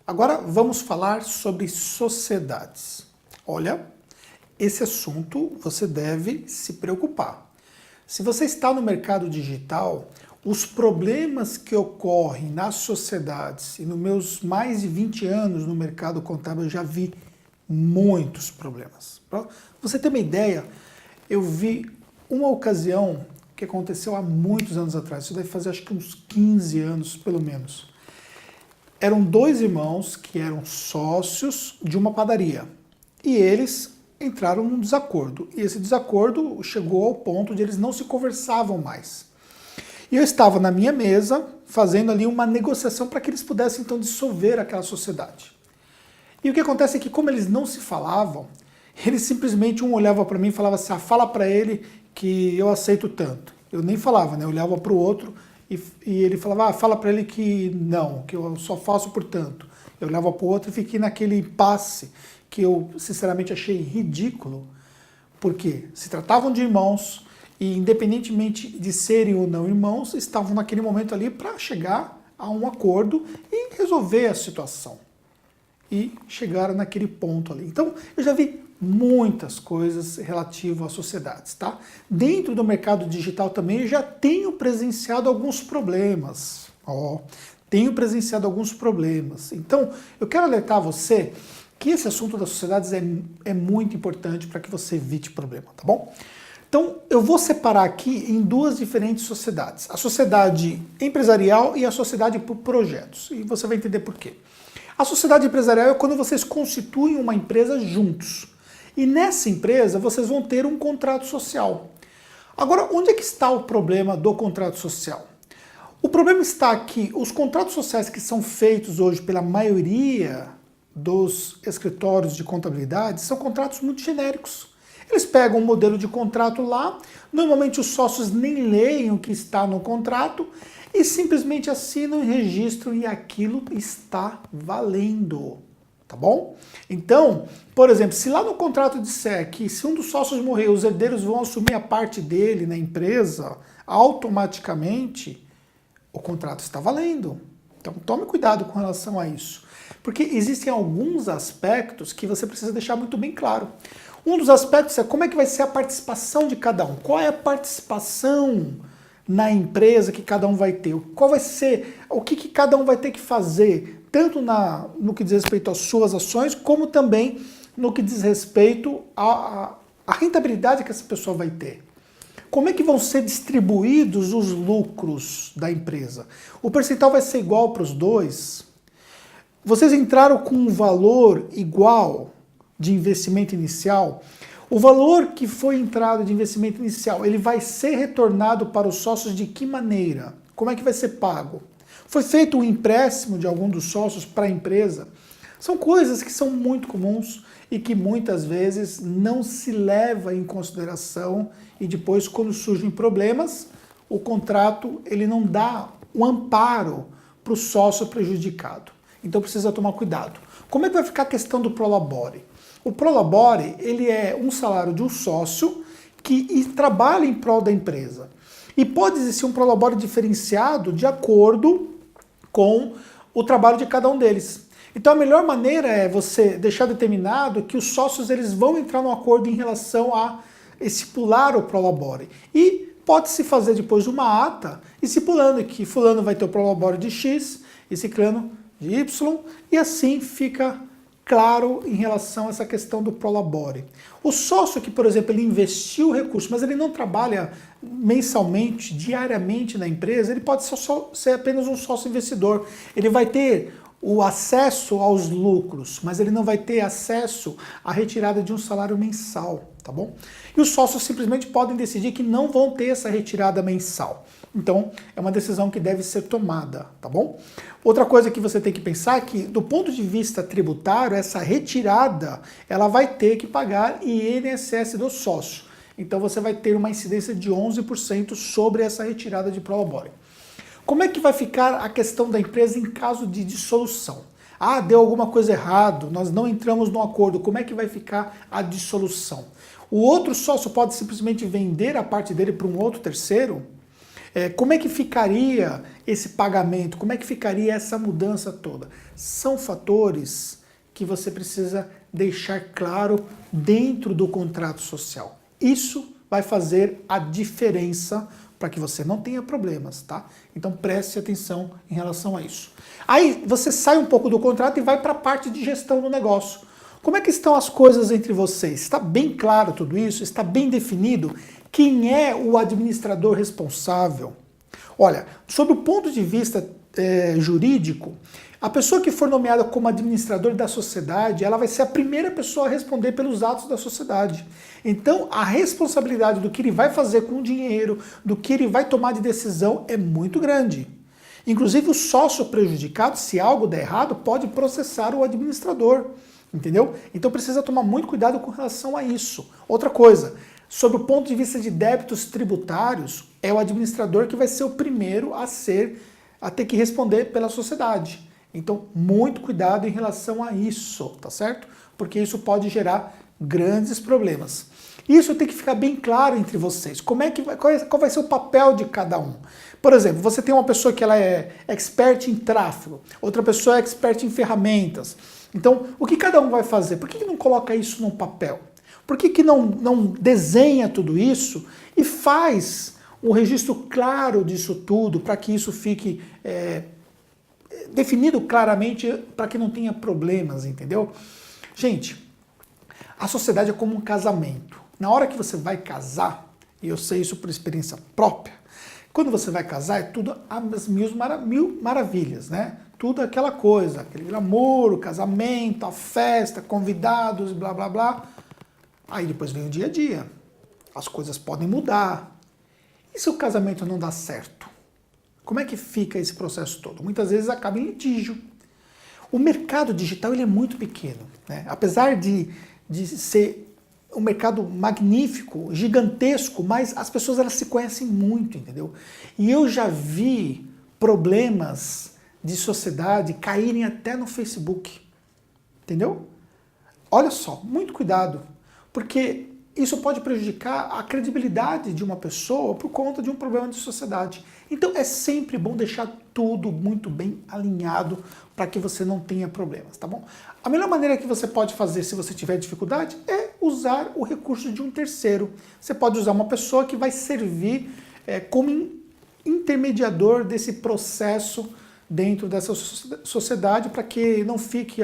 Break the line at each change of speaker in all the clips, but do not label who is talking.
Agora vamos falar sobre sociedades. Olha, esse assunto você deve se preocupar. Se você está no mercado digital, os problemas que ocorrem nas sociedades, e nos meus mais de 20 anos no mercado contábil eu já vi muitos problemas. Para você ter uma ideia, eu vi uma ocasião que aconteceu há muitos anos atrás, isso deve fazer acho que uns 15 anos pelo menos. Eram dois irmãos que eram sócios de uma padaria e eles entraram num desacordo. E esse desacordo chegou ao ponto de eles não se conversavam mais. E eu estava na minha mesa fazendo ali uma negociação para que eles pudessem então dissolver aquela sociedade. E o que acontece é que como eles não se falavam, eles simplesmente um olhava para mim e falava assim, fala para ele que eu aceito tanto. Eu nem falava, né? Eu olhava para o outro e ele falava, fala para ele que não, que eu só faço por tanto. Eu olhava para o outro e fiquei naquele impasse que eu sinceramente achei ridículo, porque se tratavam de irmãos e independentemente de serem ou não irmãos, estavam naquele momento ali para chegar a um acordo e resolver a situação. E chegaram naquele ponto ali. Então, eu já vi muitas coisas relativas às sociedades, tá? Dentro do mercado digital também eu já tenho presenciado alguns problemas. Tenho presenciado alguns problemas. Então, eu quero alertar você que esse assunto das sociedades é muito importante para que você evite problema, tá bom? Então, eu vou separar aqui em duas diferentes sociedades. A sociedade empresarial e a sociedade por projetos. E você vai entender por quê. A sociedade empresarial é quando vocês constituem uma empresa juntos. E nessa empresa vocês vão ter um contrato social. Agora, onde é que está o problema do contrato social? O problema está que os contratos sociais que são feitos hoje pela maioria dos escritórios de contabilidade são contratos muito genéricos. Eles pegam um modelo de contrato lá, normalmente os sócios nem leem o que está no contrato e simplesmente assinam e registram e aquilo está valendo, tá bom? Então, por exemplo, se lá no contrato disser que se um dos sócios morrer, os herdeiros vão assumir a parte dele na empresa, automaticamente o contrato está valendo. Então tome cuidado com relação a isso, porque existem alguns aspectos que você precisa deixar muito bem claro. Um dos aspectos é como é que vai ser a participação de cada um, qual é a participação na empresa que cada um vai ter, qual vai ser, o que cada um vai ter que fazer, tanto no que diz respeito às suas ações, como também no que diz respeito à rentabilidade que essa pessoa vai ter. Como é que vão ser distribuídos os lucros da empresa? O percentual vai ser igual para os dois? Vocês entraram com um valor igual de investimento inicial? O valor que foi entrado de investimento inicial, ele vai ser retornado para os sócios de que maneira? Como é que vai ser pago? Foi feito um empréstimo de algum dos sócios para a empresa? São coisas que são muito comuns e que muitas vezes não se leva em consideração e depois, quando surgem problemas, o contrato ele não dá um amparo para o sócio prejudicado. Então precisa tomar cuidado. Como é que vai ficar a questão do prolabore? O prolabore ele é um salário de um sócio que trabalha em prol da empresa. E pode existir um prolabore diferenciado de acordo com o trabalho de cada um deles. Então a melhor maneira é você deixar determinado que os sócios eles vão entrar num acordo em relação a estipular o prolabore. E pode-se fazer depois uma ata estipulando que fulano vai ter o prolabore de X e ciclano de Y, e assim fica claro em relação a essa questão do prolabore. O sócio que, por exemplo, ele investiu o recurso, mas ele não trabalha mensalmente, diariamente na empresa, ele pode ser apenas um sócio investidor. Ele vai ter o acesso aos lucros, mas ele não vai ter acesso à retirada de um salário mensal, tá bom? E os sócios simplesmente podem decidir que não vão ter essa retirada mensal. Então, é uma decisão que deve ser tomada, tá bom? Outra coisa que você tem que pensar é que, do ponto de vista tributário, essa retirada, ela vai ter que pagar INSS do sócio. Então, você vai ter uma incidência de 11% sobre essa retirada de prolabore. Como é que vai ficar a questão da empresa em caso de dissolução? Deu alguma coisa errado, nós não entramos no acordo, como é que vai ficar a dissolução? O outro sócio pode simplesmente vender a parte dele para um outro terceiro? Como é que ficaria esse pagamento? Como é que ficaria essa mudança toda? São fatores que você precisa deixar claro dentro do contrato social. Isso vai fazer a diferença para que você não tenha problemas, tá? Então preste atenção em relação a isso. Aí você sai um pouco do contrato e vai para a parte de gestão do negócio. Como é que estão as coisas entre vocês? Está bem claro tudo isso? Está bem definido quem é o administrador responsável? Olha, sob o ponto de vista jurídico, a pessoa que for nomeada como administrador da sociedade, ela vai ser a primeira pessoa a responder pelos atos da sociedade. Então, a responsabilidade do que ele vai fazer com o dinheiro, do que ele vai tomar de decisão é muito grande. Inclusive, o sócio prejudicado, se algo der errado, pode processar o administrador. Entendeu? Então precisa tomar muito cuidado com relação a isso. Outra coisa, sob o ponto de vista de débitos tributários, é o administrador que vai ser o primeiro a ter que responder pela sociedade. Então, muito cuidado em relação a isso, tá certo? Porque isso pode gerar grandes problemas. Isso tem que ficar bem claro entre vocês. Qual vai ser o papel de cada um? Por exemplo, você tem uma pessoa que ela é expert em tráfego, outra pessoa é expert em ferramentas. Então, o que cada um vai fazer? Por que não coloca isso num papel? Por que não desenha tudo isso e faz um registro claro disso tudo para que isso fique definido claramente para que não tenha problemas, entendeu? Gente, a sociedade é como um casamento. Na hora que você vai casar, e eu sei isso por experiência própria, quando você vai casar é tudo às mil maravilhas, né? Tudo aquela coisa, aquele glamour, o casamento, a festa, convidados, blá blá blá. Aí depois vem o dia a dia. As coisas podem mudar. E se o casamento não dá certo? Como é que fica esse processo todo? Muitas vezes acaba em litígio. O mercado digital ele é muito pequeno, né? Apesar de ser um mercado magnífico, gigantesco, mas as pessoas elas se conhecem muito, entendeu? E eu já vi problemas de sociedade caírem até no Facebook, entendeu? Olha só, muito cuidado, porque isso pode prejudicar a credibilidade de uma pessoa por conta de um problema de sociedade. Então é sempre bom deixar tudo muito bem alinhado para que você não tenha problemas, tá bom? A melhor maneira que você pode fazer se você tiver dificuldade é usar o recurso de um terceiro. Você pode usar uma pessoa que vai servir como intermediador desse processo dentro dessa sociedade para que não fique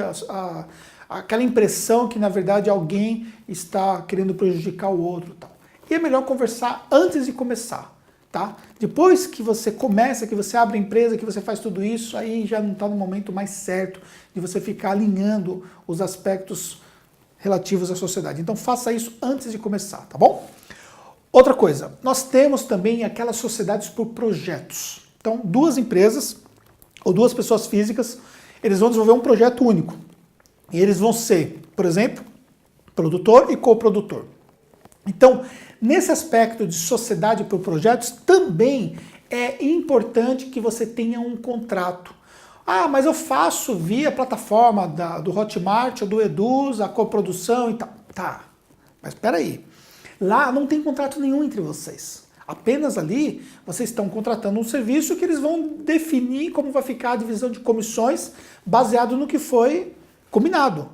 aquela impressão que na verdade alguém está querendo prejudicar o outro, tal. E é melhor conversar antes de começar, tá? Depois que você começa, que você abre a empresa, que você faz tudo isso, aí já não está no momento mais certo de você ficar alinhando os aspectos relativos à sociedade. Então faça isso antes de começar, tá bom? Outra coisa, nós temos também aquelas sociedades por projetos. Então, duas empresas ou duas pessoas físicas, eles vão desenvolver um projeto único. E eles vão ser, por exemplo, produtor e coprodutor. Então, nesse aspecto de sociedade por projetos, também é importante que você tenha um contrato. Ah, mas eu faço via plataforma do Hotmart ou do Eduz, a coprodução e tal. Tá, mas espera aí. Lá não tem contrato nenhum entre vocês. Apenas ali vocês estão contratando um serviço que eles vão definir como vai ficar a divisão de comissões baseado no que foi combinado.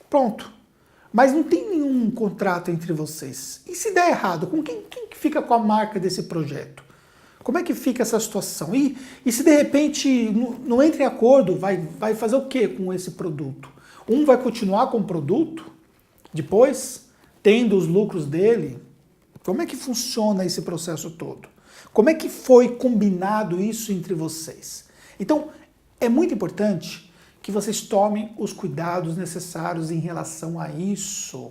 Pronto. Mas não tem nenhum contrato entre vocês. E se der errado, com quem fica com a marca desse projeto? Como é que fica essa situação? E se de repente não entra em acordo, vai fazer o que com esse produto? Um vai continuar com o produto, depois, tendo os lucros dele? Como é que funciona esse processo todo? Como é que foi combinado isso entre vocês? Então, é muito importante que vocês tomem os cuidados necessários em relação a isso,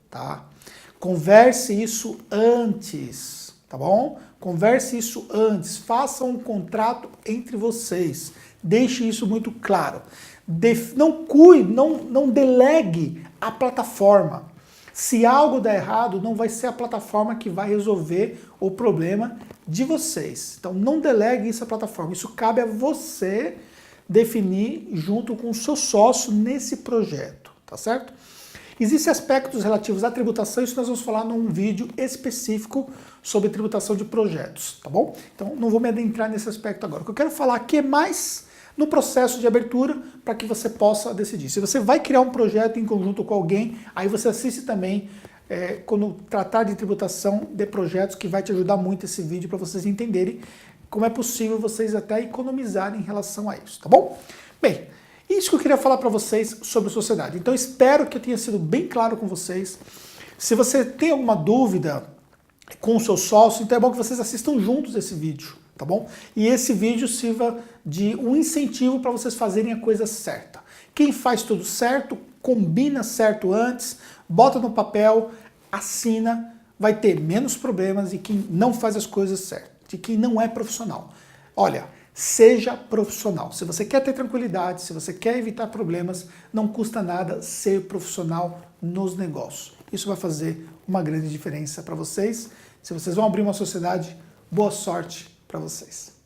tá? Converse isso antes, tá bom? Converse isso antes, faça um contrato entre vocês, deixe isso muito claro. Não delegue a plataforma. Se algo der errado, não vai ser a plataforma que vai resolver o problema de vocês. Então não delegue isso à plataforma, isso cabe a você definir junto com o seu sócio nesse projeto, tá certo? Existem aspectos relativos à tributação, isso nós vamos falar num vídeo específico sobre tributação de projetos, tá bom? Então não vou me adentrar nesse aspecto agora. O que eu quero falar aqui é mais no processo de abertura para que você possa decidir. Se você vai criar um projeto em conjunto com alguém, aí você assiste também quando tratar de tributação de projetos, que vai te ajudar muito esse vídeo para vocês entenderem como é possível vocês até economizarem em relação a isso, tá bom? Bem, isso que eu queria falar para vocês sobre sociedade. Então espero que eu tenha sido bem claro com vocês. Se você tem alguma dúvida com o seu sócio, então é bom que vocês assistam juntos esse vídeo, tá bom? E esse vídeo sirva de um incentivo para vocês fazerem a coisa certa. Quem faz tudo certo, combina certo antes, bota no papel, assina, vai ter menos problemas de quem não faz as coisas certas, de quem não é profissional. Olha, seja profissional. Se você quer ter tranquilidade, se você quer evitar problemas, não custa nada ser profissional nos negócios. Isso vai fazer uma grande diferença para vocês. Se vocês vão abrir uma sociedade, boa sorte para vocês.